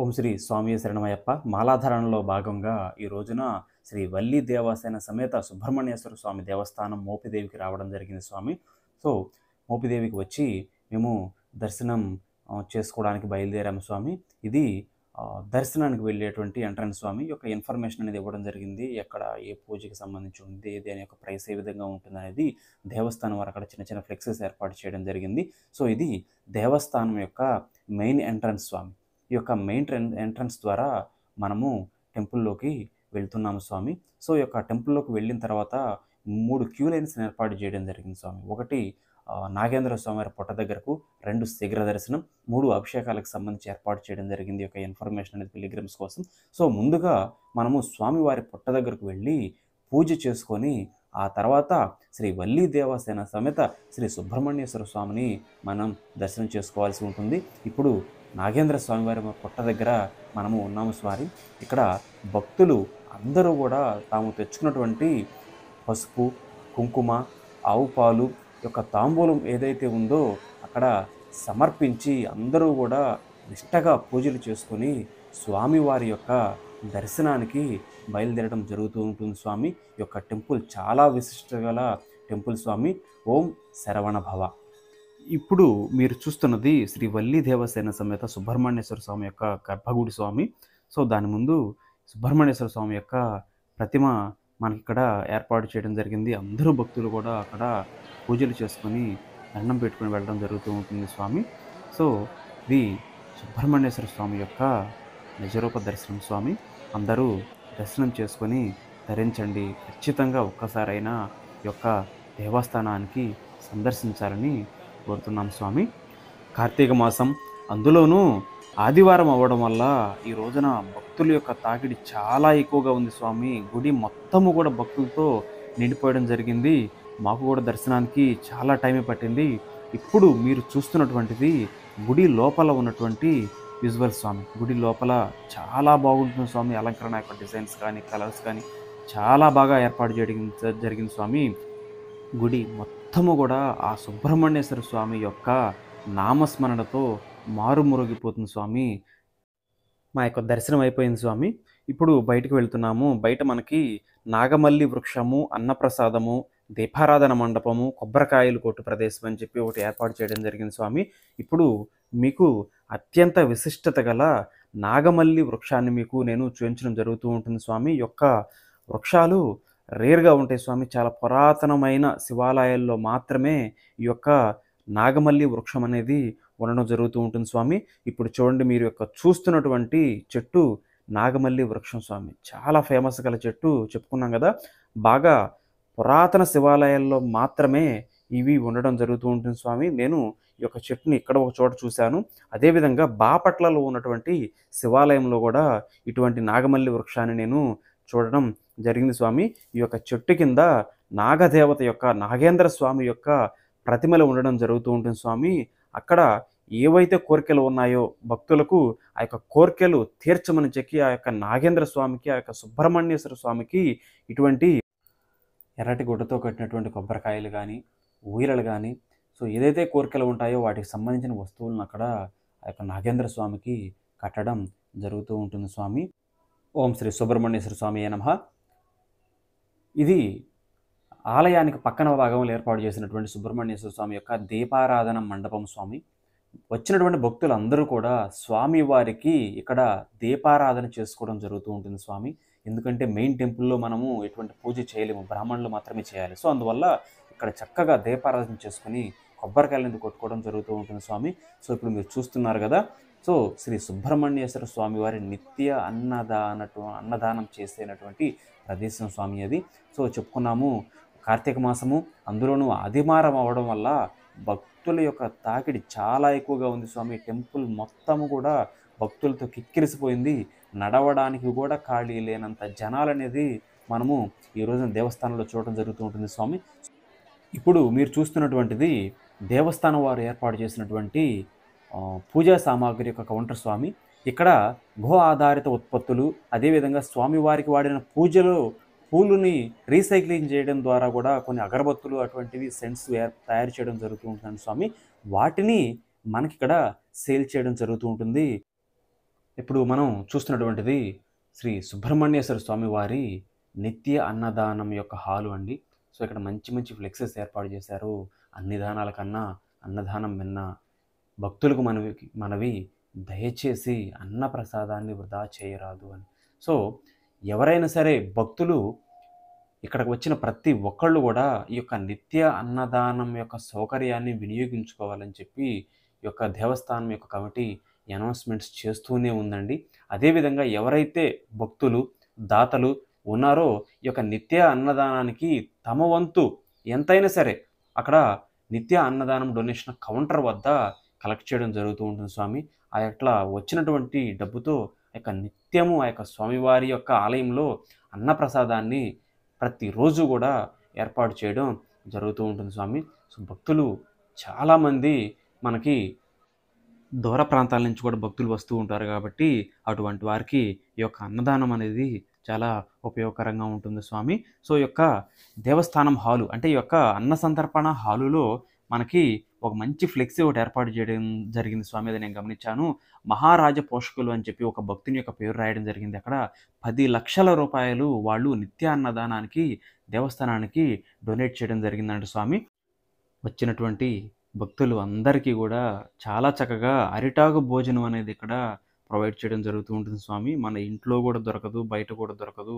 ఓం శ్రీ స్వామి శరణమయ్యప్ప. మాలాధారణలో భాగంగా ఈ రోజున శ్రీ వల్లి దేవసేన సమేత సుబ్రహ్మణ్యేశ్వర స్వామి దేవస్థానం మోపిదేవికి రావడం జరిగింది స్వామి. సో, మోపిదేవికి వచ్చి మేము దర్శనం చేసుకోవడానికి బయలుదేరాము స్వామి. ఇది దర్శనానికి వెళ్ళేటువంటి ఎంట్రన్స్ స్వామి. ఈ యొక్క ఇన్ఫర్మేషన్ అనేది ఇవ్వడం జరిగింది. ఎక్కడ ఏ పూజకి సంబంధించి ఉంది, దేని యొక్క ప్రైస్ ఏ విధంగా ఉంటుందనేది దేవస్థానం వారు అక్కడ చిన్న చిన్న ఫ్లెక్సెస్ ఏర్పాటు చేయడం జరిగింది. సో, ఇది దేవస్థానం యొక్క మెయిన్ ఎంట్రన్స్ స్వామి. ఈ యొక్క మెయిన్ ఎంట్రన్స్ ద్వారా మనము టెంపుల్లోకి వెళ్తున్నాము స్వామి. సో, ఈ యొక్క టెంపుల్లోకి వెళ్ళిన తర్వాత 3 క్యూ లైన్స్‌ని ఏర్పాటు చేయడం జరిగింది స్వామి. ఒకటి నాగేంద్ర స్వామివారి పుట్ట దగ్గరకు, 2 శీఘ్ర దర్శనం, 3 అభిషేకాలకు సంబంధించి ఏర్పాటు చేయడం జరిగింది. ఈ యొక్క ఇన్ఫర్మేషన్ అనేది పిల్గ్రిమ్స్ కోసం. సో, ముందుగా మనము స్వామివారి పుట్ట దగ్గరకు వెళ్ళి పూజ చేసుకొని, ఆ తర్వాత శ్రీ వల్లి దేవసేన సమేత శ్రీ సుబ్రహ్మణ్యేశ్వర స్వామిని మనం దర్శనం చేసుకోవాల్సి ఉంటుంది. ఇప్పుడు నాగేంద్ర స్వామివారి పుట్ట దగ్గర మనము ఉన్నాము స్వామి. ఇక్కడ భక్తులు అందరూ కూడా తాము తెచ్చుకున్నటువంటి పసుపు, కుంకుమ, ఆవు పాలు యొక్క తాంబూలం ఏదైతే ఉందో అక్కడ సమర్పించి అందరూ కూడా నిష్టగా పూజలు చేసుకొని స్వామివారి యొక్క దర్శనానికి బయలుదేరడం జరుగుతూ ఉంటుంది స్వామి. ఈ యొక్క టెంపుల్ చాలా విశిష్టత గల టెంపుల్ స్వామి. ఓం శరవణ భవ. ఇప్పుడు మీరు చూస్తున్నది శ్రీ వల్లి దేవసేన సమేత సుబ్రహ్మణ్యేశ్వర స్వామి యొక్క గర్భగుడి స్వామి. సో, దాని ముందు సుబ్రహ్మణ్యేశ్వర స్వామి యొక్క ప్రతిమ మనకిక్కడ ఏర్పాటు చేయడం జరిగింది. అందరూ భక్తులు కూడా అక్కడ పూజలు చేసుకొని దండం పెట్టుకొని వెళ్ళడం జరుగుతూ ఉంటుంది స్వామి. సో, ఇది సుబ్రహ్మణ్యేశ్వర స్వామి యొక్క నిజరూప దర్శనం స్వామి. అందరూ దర్శనం చేసుకొని ధరించండి. ఖచ్చితంగా ఒక్కసారైనా ఈ యొక్క దేవస్థానానికి సందర్శించాలని కోరుతున్నాం స్వామి. కార్తీక మాసం, అందులోనూ ఆదివారం అవ్వడం వల్ల ఈ రోజున భక్తుల యొక్క తాకిడి చాలా ఎక్కువగా ఉంది స్వామి. గుడి మొత్తము కూడా భక్తులతో నిండిపోయడం జరిగింది. మాకు కూడా దర్శనానికి చాలా టైం పట్టింది. ఇప్పుడు మీరు చూస్తున్నటువంటిది గుడి లోపల ఉన్నటువంటి విజువల్ స్వామి. గుడి లోపల చాలా బాగుంటుంది స్వామి. అలంకరణ యొక్క డిజైన్స్ కానీ, కలర్స్ కానీ చాలా బాగా ఏర్పాటు జరిగింది స్వామి. గుడి మొత్తము కూడా ఆ సుబ్రహ్మణ్యేశ్వర స్వామి యొక్క నామస్మరణతో మారుమరుగిపోతుంది స్వామి. మా యొక్క దర్శనం అయిపోయింది స్వామి. ఇప్పుడు బయటకు వెళ్తున్నాము. బయట మనకి నాగమల్లి వృక్షము, అన్నప్రసాదము, దీపారాధన మండపము, కొబ్బరికాయలు కొట్టు ప్రదేశం అని చెప్పి ఒకటి ఏర్పాటు చేయడం జరిగింది స్వామి. ఇప్పుడు మీకు అత్యంత విశిష్టత గల నాగమల్లి వృక్షాన్ని మీకు నేను చూపించడం జరుగుతూ ఉంటుంది స్వామి. ఈ యొక్క వృక్షాలు రేర్గా ఉంటాయి స్వామి. చాలా పురాతనమైన శివాలయాల్లో మాత్రమే ఈ యొక్క నాగమల్లి వృక్షం అనేది ఉండడం జరుగుతూ ఉంటుంది స్వామి. ఇప్పుడు చూడండి, మీరు యొక్క చూస్తున్నటువంటి చెట్టు నాగమల్లి వృక్షం స్వామి. చాలా ఫేమస్ గల చెట్టు చెప్పుకున్నాం కదా. బాగా పురాతన శివాలయాల్లో మాత్రమే ఇవి ఉండడం జరుగుతూ ఉంటుంది స్వామి. నేను ఈ యొక్క చెట్టుని ఇక్కడ ఒక చోట చూశాను. అదేవిధంగా బాపట్లలో ఉన్నటువంటి శివాలయంలో కూడా ఇటువంటి నాగమల్లి వృక్షాన్ని నేను చూడడం జరిగింది స్వామి. ఈ యొక్క చెట్టు కింద నాగదేవత యొక్క, నాగేంద్ర స్వామి యొక్క ప్రతిమలు ఉండడం జరుగుతూ ఉంటుంది స్వామి. అక్కడ ఏవైతే కోరికలు ఉన్నాయో భక్తులకు ఆ యొక్క కోరికలు తీర్చమని చెప్పి ఆ యొక్క నాగేంద్ర స్వామికి, ఆ యొక్క సుబ్రహ్మణ్యేశ్వర స్వామికి ఇటువంటి ఎర్రటి గుడ్డతో కట్టినటువంటి కొబ్బరికాయలు కానీ, ఊయలలు కానీ, సో ఏదైతే కోరికలు ఉంటాయో వాటికి సంబంధించిన వస్తువులను అక్కడ ఆ యొక్క నాగేంద్ర స్వామికి కట్టడం జరుగుతూ ఉంటుంది స్వామి. ఓం శ్రీ సుబ్రహ్మణ్యేశ్వర స్వామి నమః. ఇది ఆలయానికి పక్కన భాగంలో ఏర్పాటు చేసినటువంటి సుబ్రహ్మణ్యేశ్వర స్వామి యొక్క దీపారాధన మండపం స్వామి. వచ్చినటువంటి భక్తులందరూ కూడా స్వామి వారికి ఇక్కడ దీపారాధన చేసుకోవడం జరుగుతూ ఉంటుంది స్వామి. ఎందుకంటే మెయిన్ టెంపుల్లో మనము ఎటువంటి పూజ చేయలేము, బ్రాహ్మణులు మాత్రమే చేయాలి. సో, అందువల్ల ఇక్కడ చక్కగా దీపారాధన చేసుకుని కొబ్బరికాయలను కొట్టుకోవడం జరుగుతూ ఉంటుంది స్వామి. సో, ఇప్పుడు మీరు చూస్తున్నారు కదా. సో, శ్రీ సుబ్రహ్మణ్యేశ్వర స్వామి వారి నిత్య అన్నదానం చేసేటువంటి ప్రదేశం స్వామి అది. సో, చెప్పుకున్నాము కార్తీక మాసము, అందులోనూ ఆదివారం అవ్వడం వల్ల భక్తుల యొక్క తాకిడి చాలా ఎక్కువగా ఉంది స్వామి. టెంపుల్ మొత్తము కూడా భక్తులతో కిక్కిరిసిపోయింది. నడవడానికి కూడా ఖాళీ లేనంత జనాలనేది మనము ఈ రోజున దేవస్థానంలో చూడటం జరుగుతూ ఉంటుంది స్వామి. ఇప్పుడు మీరు చూస్తున్నటువంటిది దేవస్థానం వారు ఏర్పాటు చేసినటువంటి పూజా సామాగ్రి యొక్క కౌంటర్ స్వామి. ఇక్కడ గో ఆధారిత ఉత్పత్తులు, అదేవిధంగా స్వామివారికి వాడిన పూజలో పూలుని రీసైక్లింగ్ చేయడం ద్వారా కూడా కొన్ని అగరబత్తులు అటువంటివి సెంట్స్ తయారు చేయడం జరుగుతూ ఉంటుంది స్వామి. వాటిని మనకి ఇక్కడ సేల్ చేయడం జరుగుతూ ఉంటుంది. ఇప్పుడు మనం చూస్తున్నటువంటిది శ్రీ సుబ్రహ్మణ్యేశ్వర స్వామి వారి నిత్య అన్నదానం యొక్క హాలు అండి. సో ఇక్కడ మంచి మంచి ఫ్లెక్సెస్ ఏర్పాటు చేశారు. అన్ని దానాల కన్నా అన్నదానం మిన్న. భక్తులకు మనవి దయచేసి అన్న ప్రసాదాన్ని వృధా చేయరాదు అని. సో ఎవరైనా సరే భక్తులు ఇక్కడికి వచ్చిన ప్రతి ఒక్కళ్ళు కూడా ఈ యొక్క నిత్య అన్నదానం యొక్క సౌకర్యాన్ని వినియోగించుకోవాలని చెప్పి ఈ యొక్క దేవస్థానం యొక్క కమిటీ అనౌన్స్మెంట్స్ చేస్తూనే ఉందండి. అదేవిధంగా ఎవరైతే భక్తులు దాతలు ఉన్నారో ఈ యొక్క నిత్య అన్నదానానికి తమ వంతు ఎంతైనా సరే అక్కడ నిత్య అన్నదానం డొనేషన్ కౌంటర్ వద్ద కలెక్ట్ చేయడం జరుగుతూ ఉంటుంది స్వామి. ఆ అట్లా వచ్చినటువంటి డబ్బుతో ఆ యొక్క నిత్యము ఆ యొక్క స్వామివారి యొక్క ఆలయంలో అన్నప్రసాదాన్ని ప్రతిరోజు కూడా ఏర్పాటు చేయడం జరుగుతూ ఉంటుంది స్వామి. సో భక్తులు చాలామంది మనకి దూర ప్రాంతాల నుంచి కూడా భక్తులు వస్తూ ఉంటారు కాబట్టి అటువంటి వారికి ఈ యొక్క అన్నదానం అనేది చాలా ఉపయోగకరంగా ఉంటుంది స్వామి. సో ఈ యొక్క దేవస్థానం హాలు అంటే ఈ యొక్క అన్న సంతర్పణ హాలులో మనకి ఒక మంచి ఫ్లెక్సీ ఒకటి ఏర్పాటు చేయడం జరిగింది స్వామి. అది నేను గమనించాను. మహారాజ పోషకులు అని చెప్పి ఒక భక్తుని యొక్క పేరు రాయడం జరిగింది. అక్కడ 10 లక్షల రూపాయలు వాళ్ళు నిత్య అన్నదానానికి దేవస్థానానికి డొనేట్ చేయడం జరిగిందంట స్వామి. వచ్చినటువంటి భక్తులు అందరికీ కూడా చాలా చక్కగా అరిటాకు భోజనం అనేది ఇక్కడ ప్రొవైడ్ చేయడం జరుగుతూ ఉంటుంది స్వామి. మన ఇంట్లో కూడా దొరకదు, బయట కూడా దొరకదు.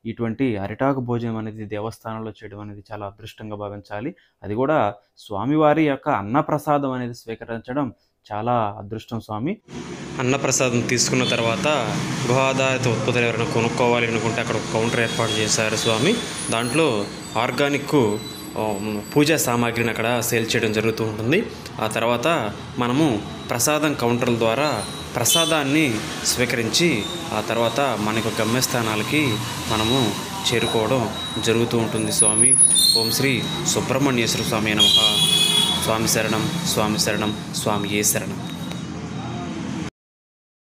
ఇటువంటి అరిటాకు భోజనం అనేది దేవస్థానంలో చేయడం అనేది చాలా అదృష్టంగా భావించాలి. అది కూడా స్వామివారి యొక్క అన్నప్రసాదం అనేది స్వీకరించడం చాలా అదృష్టం స్వామి. అన్నప్రసాదం తీసుకున్న తర్వాత గృహ ఆధారిత ఉత్పత్తులు ఎవరైనా కొనుక్కోవాలి అనుకుంటే అక్కడ ఒక కౌంటర్ ఏర్పాటు చేశారు స్వామి. దాంట్లో ఆర్గానిక్ పూజా సామాగ్రిని అక్కడ సేల్ చేయడం జరుగుతూ ఉంటుంది. ఆ తర్వాత మనము ప్రసాదం కౌంటర్ల ద్వారా ప్రసాదాన్ని స్వీకరించి ఆ తర్వాత మనకు గమ్యస్థానాలకి మనము చేరుకోవడం జరుగుతూ ఉంటుంది స్వామి. ఓం శ్రీ సుబ్రహ్మణ్యేశ్వర స్వామి నమః. స్వామి శరణం, స్వామి శరణం, స్వామియే శరణం.